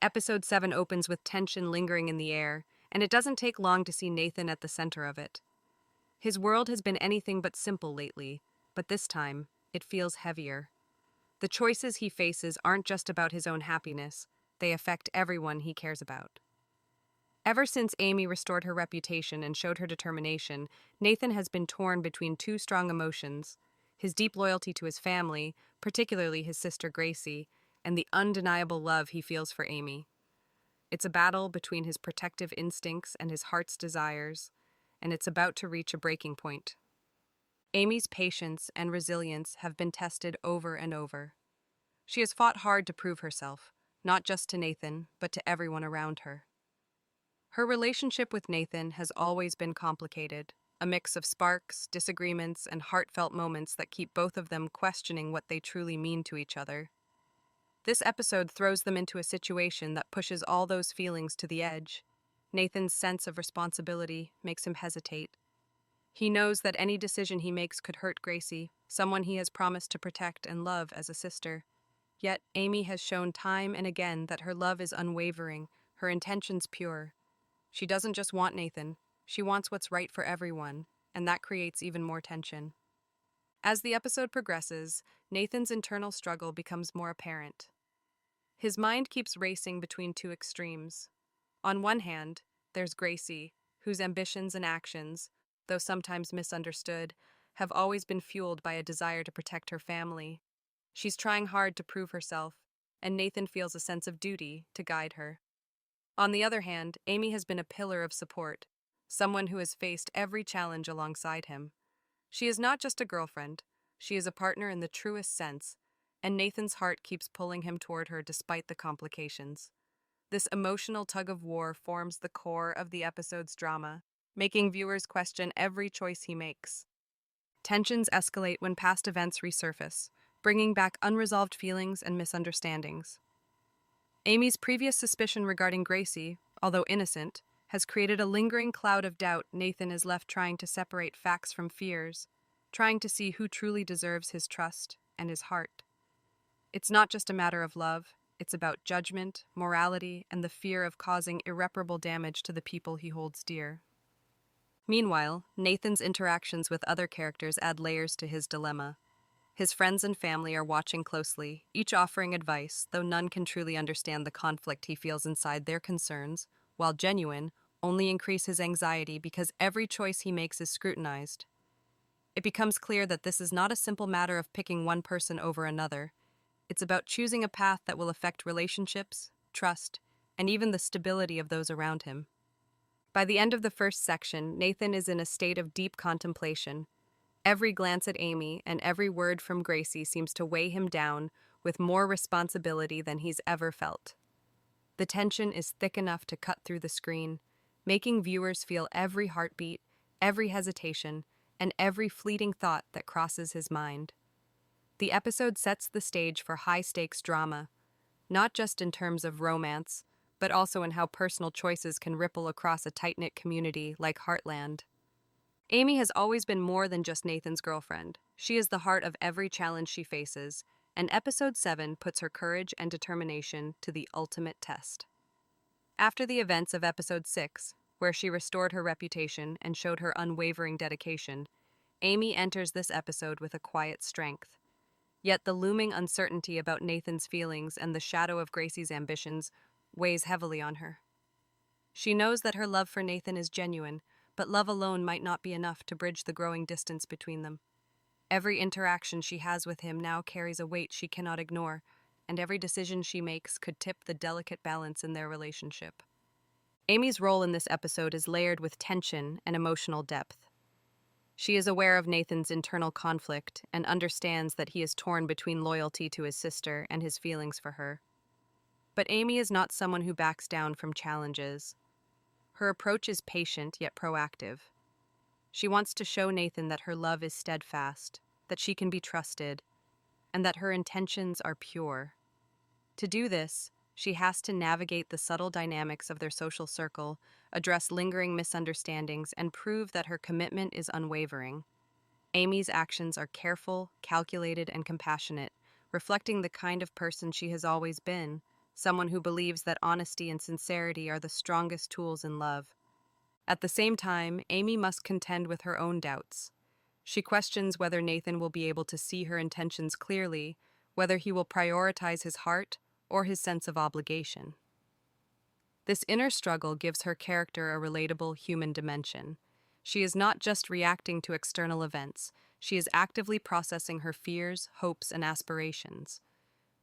Episode 7 opens with tension lingering in the air, and it doesn't take long to see Nathan at the center of it. His world has been anything but simple lately, but this time, it feels heavier. The choices he faces aren't just about his own happiness, they affect everyone he cares about. Ever since Amy restored her reputation and showed her determination, Nathan has been torn between two strong emotions: his deep loyalty to his family, particularly his sister Gracie, and the undeniable love he feels for Amy. It's a battle between his protective instincts and his heart's desires, and it's about to reach a breaking point. Amy's patience and resilience have been tested over and over. She has fought hard to prove herself, not just to Nathan, but to everyone around her. Her relationship with Nathan has always been complicated, a mix of sparks, disagreements, and heartfelt moments that keep both of them questioning what they truly mean to each other. This episode throws them into a situation that pushes all those feelings to the edge. Nathan's sense of responsibility makes him hesitate. He knows that any decision he makes could hurt Gracie, someone he has promised to protect and love as a sister. Yet, Amy has shown time and again that her love is unwavering, her intentions pure. She doesn't just want Nathan, she wants what's right for everyone, and that creates even more tension. As the episode progresses, Nathan's internal struggle becomes more apparent. His mind keeps racing between two extremes. On one hand, there's Gracie, whose ambitions and actions, though sometimes misunderstood, have always been fueled by a desire to protect her family. She's trying hard to prove herself, and Nathan feels a sense of duty to guide her. On the other hand, Amy has been a pillar of support, someone who has faced every challenge alongside him. She is not just a girlfriend, she is a partner in the truest sense, and Nathan's heart keeps pulling him toward her despite the complications. This emotional tug-of-war forms the core of the episode's drama, making viewers question every choice he makes. Tensions escalate when past events resurface, bringing back unresolved feelings and misunderstandings. Amy's previous suspicion regarding Gracie, although innocent, has created a lingering cloud of doubt. Nathan is left trying to separate facts from fears, trying to see who truly deserves his trust and his heart. It's not just a matter of love, it's about judgment, morality, and the fear of causing irreparable damage to the people he holds dear. Meanwhile, Nathan's interactions with other characters add layers to his dilemma. His friends and family are watching closely, each offering advice, though none can truly understand the conflict he feels inside. Their concerns, while genuine, only increase his anxiety because every choice he makes is scrutinized. It becomes clear that this is not a simple matter of picking one person over another. It's about choosing a path that will affect relationships, trust, and even the stability of those around him. By the end of the first section, Nathan is in a state of deep contemplation. Every glance at Amy and every word from Gracie seems to weigh him down with more responsibility than he's ever felt. The tension is thick enough to cut through the screen, making viewers feel every heartbeat, every hesitation, and every fleeting thought that crosses his mind. The episode sets the stage for high-stakes drama, not just in terms of romance, but also in how personal choices can ripple across a tight-knit community like Heartland. Amy has always been more than just Nathan's girlfriend. She is the heart of every challenge she faces, and Episode 7 puts her courage and determination to the ultimate test. After the events of Episode 6, where she restored her reputation and showed her unwavering dedication, Amy enters this episode with a quiet strength. Yet the looming uncertainty about Nathan's feelings and the shadow of Gracie's ambitions weighs heavily on her. She knows that her love for Nathan is genuine, but love alone might not be enough to bridge the growing distance between them. Every interaction she has with him now carries a weight she cannot ignore, and every decision she makes could tip the delicate balance in their relationship. Amy's role in this episode is layered with tension and emotional depth. She is aware of Nathan's internal conflict and understands that he is torn between loyalty to his sister and his feelings for her. But Amy is not someone who backs down from challenges. Her approach is patient yet proactive. She wants to show Nathan that her love is steadfast, that she can be trusted, and that her intentions are pure. To do this, she has to navigate the subtle dynamics of their social circle, address lingering misunderstandings, and prove that her commitment is unwavering. Amy's actions are careful, calculated, and compassionate, reflecting the kind of person she has always been, someone who believes that honesty and sincerity are the strongest tools in love. At the same time, Amy must contend with her own doubts. She questions whether Nathan will be able to see her intentions clearly, whether he will prioritize his heart or his sense of obligation. This inner struggle gives her character a relatable human dimension. She is not just reacting to external events, she is actively processing her fears, hopes, and aspirations.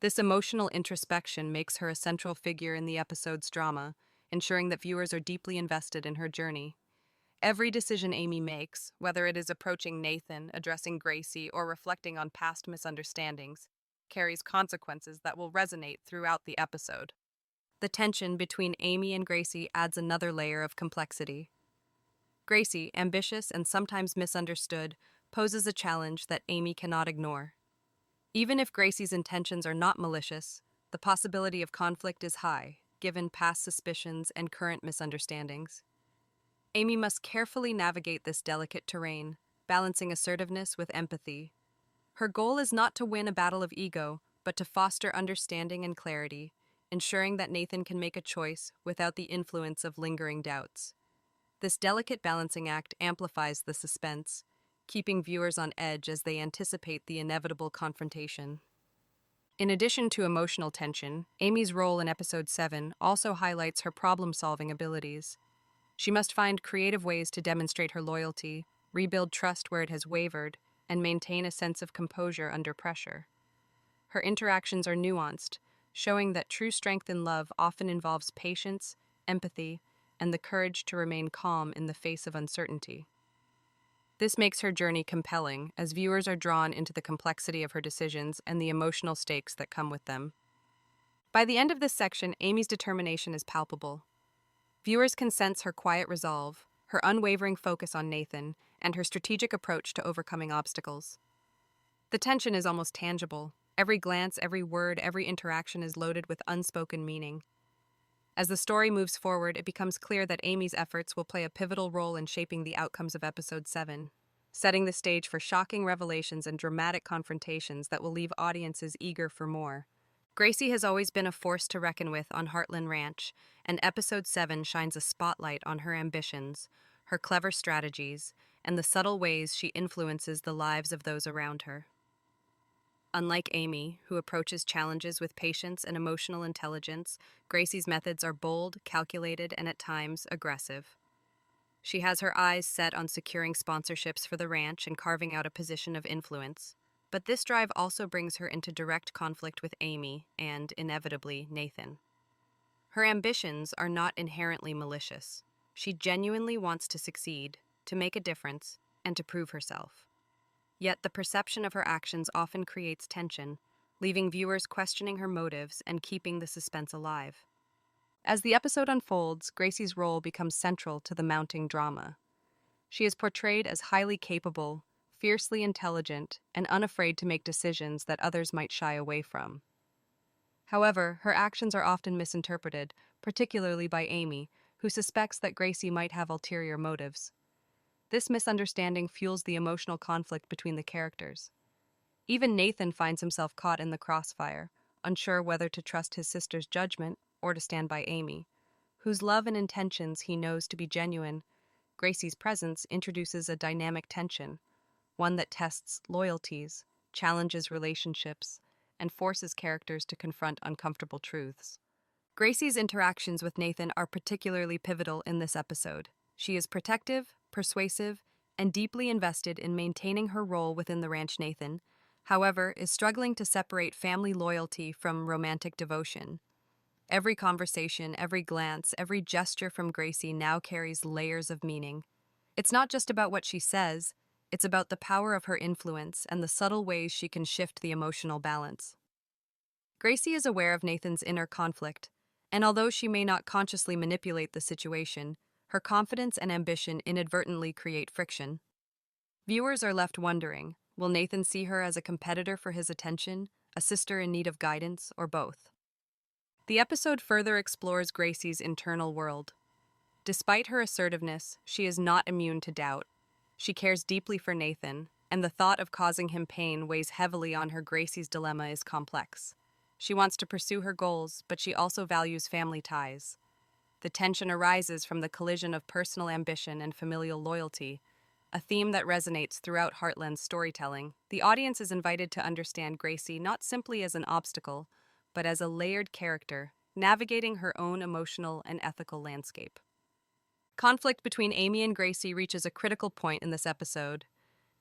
This emotional introspection makes her a central figure in the episode's drama, ensuring that viewers are deeply invested in her journey. Every decision Amy makes, whether it is approaching Nathan, addressing Gracie, or reflecting on past misunderstandings, carries consequences that will resonate throughout the episode. The tension between Amy and Gracie adds another layer of complexity. Gracie, ambitious and sometimes misunderstood, poses a challenge that Amy cannot ignore. Even if Gracie's intentions are not malicious, the possibility of conflict is high, given past suspicions and current misunderstandings. Amy must carefully navigate this delicate terrain, balancing assertiveness with empathy. Her goal is not to win a battle of ego, but to foster understanding and clarity, ensuring that Nathan can make a choice without the influence of lingering doubts. This delicate balancing act amplifies the suspense, keeping viewers on edge as they anticipate the inevitable confrontation. In addition to emotional tension, Amy's role in Episode 7 also highlights her problem-solving abilities. She must find creative ways to demonstrate her loyalty, rebuild trust where it has wavered, and maintain a sense of composure under pressure. Her interactions are nuanced, showing that true strength in love often involves patience, empathy, and the courage to remain calm in the face of uncertainty. This makes her journey compelling, as viewers are drawn into the complexity of her decisions and the emotional stakes that come with them. By the end of this section, Amy's determination is palpable. Viewers can sense her quiet resolve, her unwavering focus on Nathan, and her strategic approach to overcoming obstacles. The tension is almost tangible. Every glance, every word, every interaction is loaded with unspoken meaning. As the story moves forward, it becomes clear that Amy's efforts will play a pivotal role in shaping the outcomes of Episode 7, setting the stage for shocking revelations and dramatic confrontations that will leave audiences eager for more. Gracie has always been a force to reckon with on Heartland Ranch, and Episode 7 shines a spotlight on her ambitions, her clever strategies, and the subtle ways she influences the lives of those around her. Unlike Amy, who approaches challenges with patience and emotional intelligence, Gracie's methods are bold, calculated, and at times aggressive. She has her eyes set on securing sponsorships for the ranch and carving out a position of influence. But this drive also brings her into direct conflict with Amy and, inevitably, Nathan. Her ambitions are not inherently malicious. She genuinely wants to succeed, to make a difference, and to prove herself. Yet the perception of her actions often creates tension, leaving viewers questioning her motives and keeping the suspense alive. As the episode unfolds, Gracie's role becomes central to the mounting drama. She is portrayed as highly capable, fiercely intelligent, and unafraid to make decisions that others might shy away from. However, her actions are often misinterpreted, particularly by Amy, who suspects that Gracie might have ulterior motives. This misunderstanding fuels the emotional conflict between the characters. Even Nathan finds himself caught in the crossfire, unsure whether to trust his sister's judgment or to stand by Amy, whose love and intentions he knows to be genuine. Gracie's presence introduces a dynamic tension, one that tests loyalties, challenges relationships, and forces characters to confront uncomfortable truths. Gracie's interactions with Nathan are particularly pivotal in this episode. She is protective, persuasive, and deeply invested in maintaining her role within the ranch. Nathan, however, is struggling to separate family loyalty from romantic devotion. Every conversation, every glance, every gesture from Gracie now carries layers of meaning. It's not just about what she says, it's about the power of her influence and the subtle ways she can shift the emotional balance. Gracie is aware of Nathan's inner conflict, and although she may not consciously manipulate the situation, her confidence and ambition inadvertently create friction. Viewers are left wondering, will Nathan see her as a competitor for his attention, a sister in need of guidance, or both? The episode further explores Gracie's internal world. Despite her assertiveness, she is not immune to doubt. She cares deeply for Nathan, and the thought of causing him pain weighs heavily on her. Gracie's dilemma is complex. She wants to pursue her goals, but she also values family ties. The tension arises from the collision of personal ambition and familial loyalty, a theme that resonates throughout Heartland's storytelling. The audience is invited to understand Gracie not simply as an obstacle, but as a layered character, navigating her own emotional and ethical landscape. Conflict between Amy and Gracie reaches a critical point in this episode.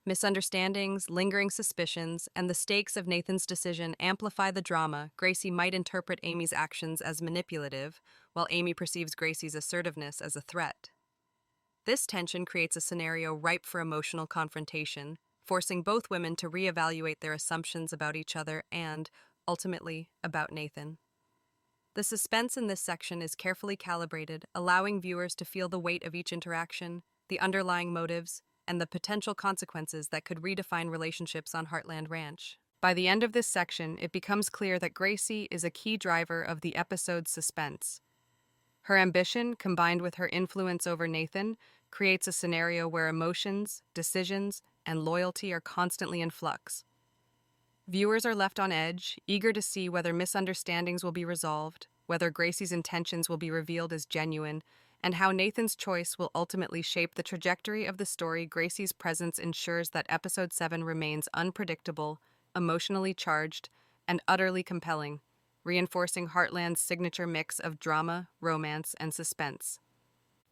Misunderstandings, lingering suspicions, and the stakes of Nathan's decision amplify the drama. Gracie might interpret Amy's actions as manipulative, while Amy perceives Gracie's assertiveness as a threat. This tension creates a scenario ripe for emotional confrontation, forcing both women to reevaluate their assumptions about each other and, ultimately, about Nathan. The suspense in this section is carefully calibrated, allowing viewers to feel the weight of each interaction, the underlying motives, and the potential consequences that could redefine relationships on Heartland Ranch. By the end of this section, it becomes clear that Gracie is a key driver of the episode's suspense. Her ambition, combined with her influence over Nathan, creates a scenario where emotions, decisions, and loyalty are constantly in flux. Viewers are left on edge, eager to see whether misunderstandings will be resolved, whether Gracie's intentions will be revealed as genuine, and how Nathan's choice will ultimately shape the trajectory of the story. Gracie's presence ensures that Episode 7 remains unpredictable, emotionally charged, and utterly compelling, reinforcing Heartland's signature mix of drama, romance, and suspense.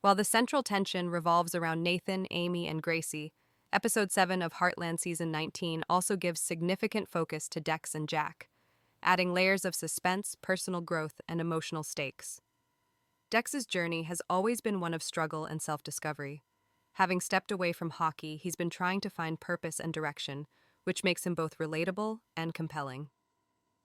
While the central tension revolves around Nathan, Amy, and Gracie, Episode 7 of Heartland Season 19 also gives significant focus to Dex and Jack, adding layers of suspense, personal growth, and emotional stakes. Dex's journey has always been one of struggle and self-discovery. Having stepped away from hockey, he's been trying to find purpose and direction, which makes him both relatable and compelling.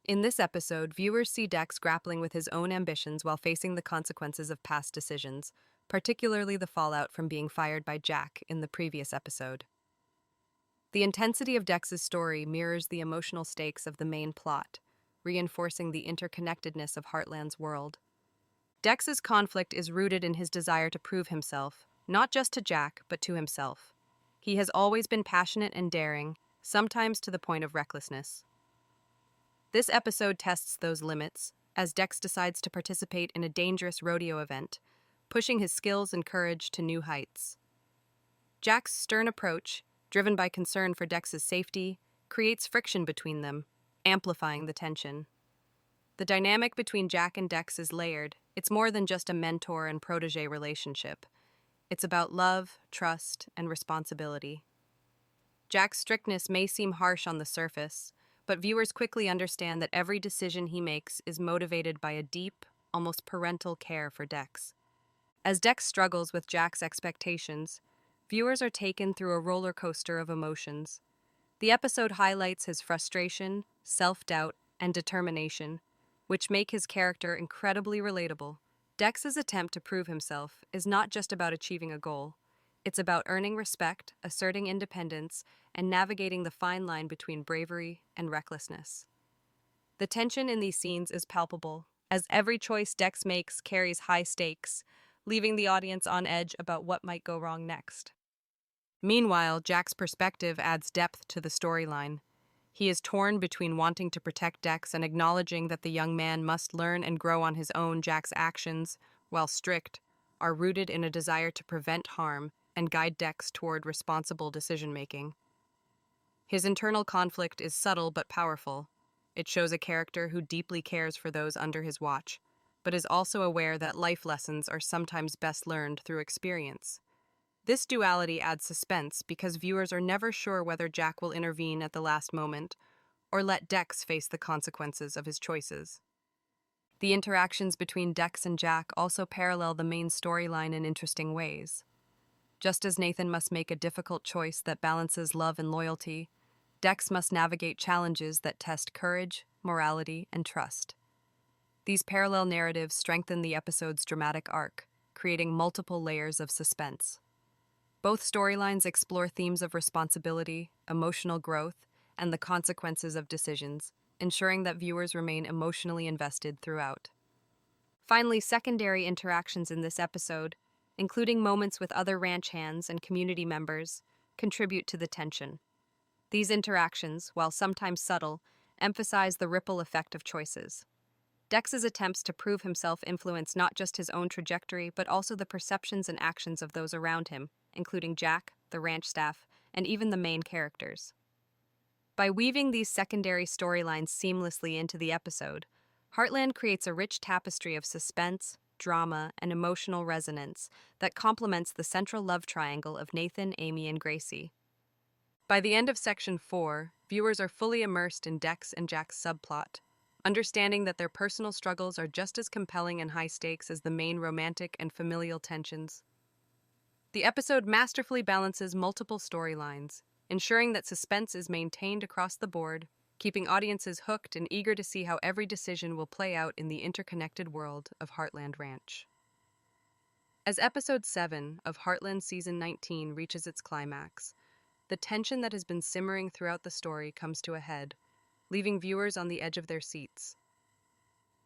In this episode, viewers see Dex grappling with his own ambitions while facing the consequences of past decisions, particularly the fallout from being fired by Jack in the previous episode. The intensity of Dex's story mirrors the emotional stakes of the main plot, reinforcing the interconnectedness of Heartland's world. Dex's conflict is rooted in his desire to prove himself, not just to Jack, but to himself. He has always been passionate and daring, sometimes to the point of recklessness. This episode tests those limits, as Dex decides to participate in a dangerous rodeo event, pushing his skills and courage to new heights. Jack's stern approach, driven by concern for Dex's safety, creates friction between them, amplifying the tension. The dynamic between Jack and Dex is layered. It's more than just a mentor and protege relationship. It's about love, trust, and responsibility. Jack's strictness may seem harsh on the surface, but viewers quickly understand that every decision he makes is motivated by a deep, almost parental care for Dex. As Dex struggles with Jack's expectations, viewers are taken through a roller coaster of emotions. The episode highlights his frustration, self-doubt, and determination, which make his character incredibly relatable. Dex's attempt to prove himself is not just about achieving a goal. It's about earning respect, asserting independence, and navigating the fine line between bravery and recklessness. The tension in these scenes is palpable, as every choice Dex makes carries high stakes, leaving the audience on edge about what might go wrong next. Meanwhile, Jack's perspective adds depth to the storyline. He is torn between wanting to protect Dex and acknowledging that the young man must learn and grow on his own. Jack's actions, while strict, are rooted in a desire to prevent harm and guide Dex toward responsible decision-making. His internal conflict is subtle but powerful. It shows a character who deeply cares for those under his watch, but is also aware that life lessons are sometimes best learned through experience. This duality adds suspense because viewers are never sure whether Jack will intervene at the last moment or let Dex face the consequences of his choices. The interactions between Dex and Jack also parallel the main storyline in interesting ways. Just as Nathan must make a difficult choice that balances love and loyalty, Dex must navigate challenges that test courage, morality, and trust. These parallel narratives strengthen the episode's dramatic arc, creating multiple layers of suspense. Both storylines explore themes of responsibility, emotional growth, and the consequences of decisions, ensuring that viewers remain emotionally invested throughout. Finally, secondary interactions in this episode, including moments with other ranch hands and community members, contribute to the tension. These interactions, while sometimes subtle, emphasize the ripple effect of choices. Dex's attempts to prove himself influence not just his own trajectory, but also the perceptions and actions of those around him, including Jack, the ranch staff, and even the main characters. By weaving these secondary storylines seamlessly into the episode, Heartland creates a rich tapestry of suspense, drama, and emotional resonance that complements the central love triangle of Nathan, Amy, and Gracie. By the end of Section 4, viewers are fully immersed in Dex and Jack's subplot, understanding that their personal struggles are just as compelling and high stakes as the main romantic and familial tensions. The episode masterfully balances multiple storylines, ensuring that suspense is maintained across the board, keeping audiences hooked and eager to see how every decision will play out in the interconnected world of Heartland Ranch. As Episode 7 of Heartland Season 19 reaches its climax, the tension that has been simmering throughout the story comes to a head, leaving viewers on the edge of their seats.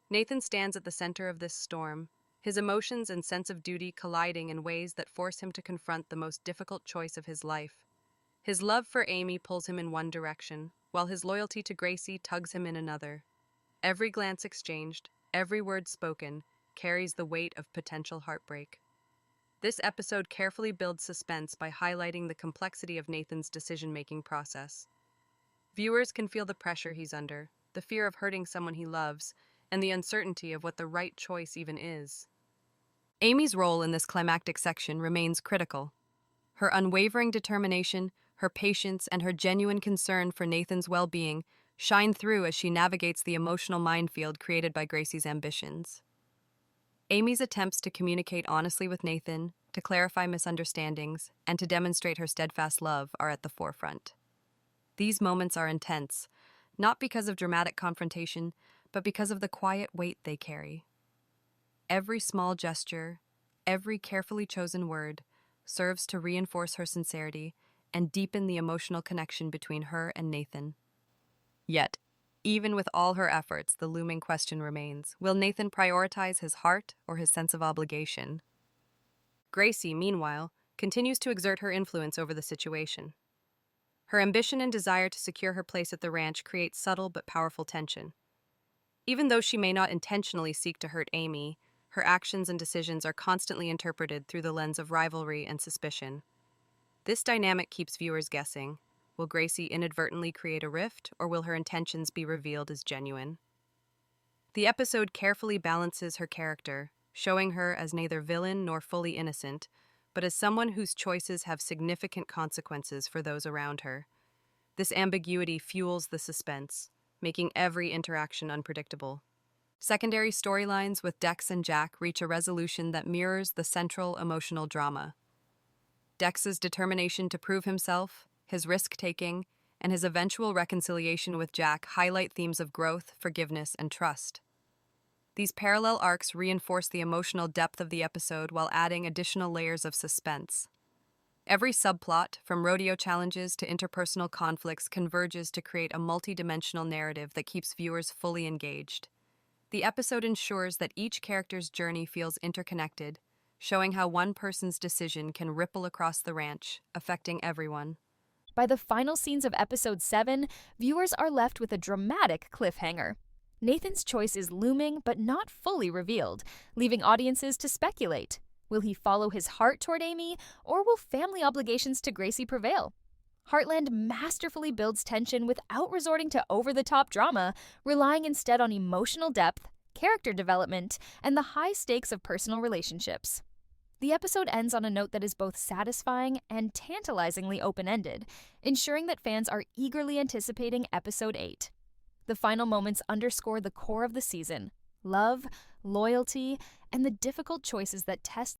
Nathan stands at the center of this storm, his emotions and sense of duty colliding in ways that force him to confront the most difficult choice of his life. His love for Amy pulls him in one direction, while his loyalty to Gracie tugs him in another. Every glance exchanged, every word spoken, carries the weight of potential heartbreak. This episode carefully builds suspense by highlighting the complexity of Nathan's decision-making process. Viewers can feel the pressure he's under, the fear of hurting someone he loves, and the uncertainty of what the right choice even is. Amy's role in this climactic section remains critical. Her unwavering determination, her patience, and her genuine concern for Nathan's well-being shine through as she navigates the emotional minefield created by Gracie's ambitions. Amy's attempts to communicate honestly with Nathan, to clarify misunderstandings, and to demonstrate her steadfast love are at the forefront. These moments are intense, not because of dramatic confrontation, but because of the quiet weight they carry. Every small gesture, every carefully chosen word, serves to reinforce her sincerity and deepen the emotional connection between her and Nathan. Yet, even with all her efforts, the looming question remains: will Nathan prioritize his heart or his sense of obligation? Gracie, meanwhile, continues to exert her influence over the situation. Her ambition and desire to secure her place at the ranch create subtle but powerful tension. Even though she may not intentionally seek to hurt Amy, her actions and decisions are constantly interpreted through the lens of rivalry and suspicion. This dynamic keeps viewers guessing. Will Gracie inadvertently create a rift, or will her intentions be revealed as genuine? The episode carefully balances her character, showing her as neither villain nor fully innocent, but as someone whose choices have significant consequences for those around her. This ambiguity fuels the suspense, making every interaction unpredictable. Secondary storylines with Dex and Jack reach a resolution that mirrors the central emotional drama. Dex's determination to prove himself, his risk-taking, and his eventual reconciliation with Jack highlight themes of growth, forgiveness, and trust. These parallel arcs reinforce the emotional depth of the episode while adding additional layers of suspense. Every subplot, from rodeo challenges to interpersonal conflicts, converges to create a multidimensional narrative that keeps viewers fully engaged. The episode ensures that each character's journey feels interconnected, showing how one person's decision can ripple across the ranch, affecting everyone. By the final scenes of Episode 7, viewers are left with a dramatic cliffhanger. Nathan's choice is looming but not fully revealed, leaving audiences to speculate. Will he follow his heart toward Amy, or will family obligations to Gracie prevail? Heartland masterfully builds tension without resorting to over-the-top drama, relying instead on emotional depth, character development, and the high stakes of personal relationships. The episode ends on a note that is both satisfying and tantalizingly open-ended, ensuring that fans are eagerly anticipating Episode 8. The final moments underscore the core of the season: love, loyalty, and the difficult choices that test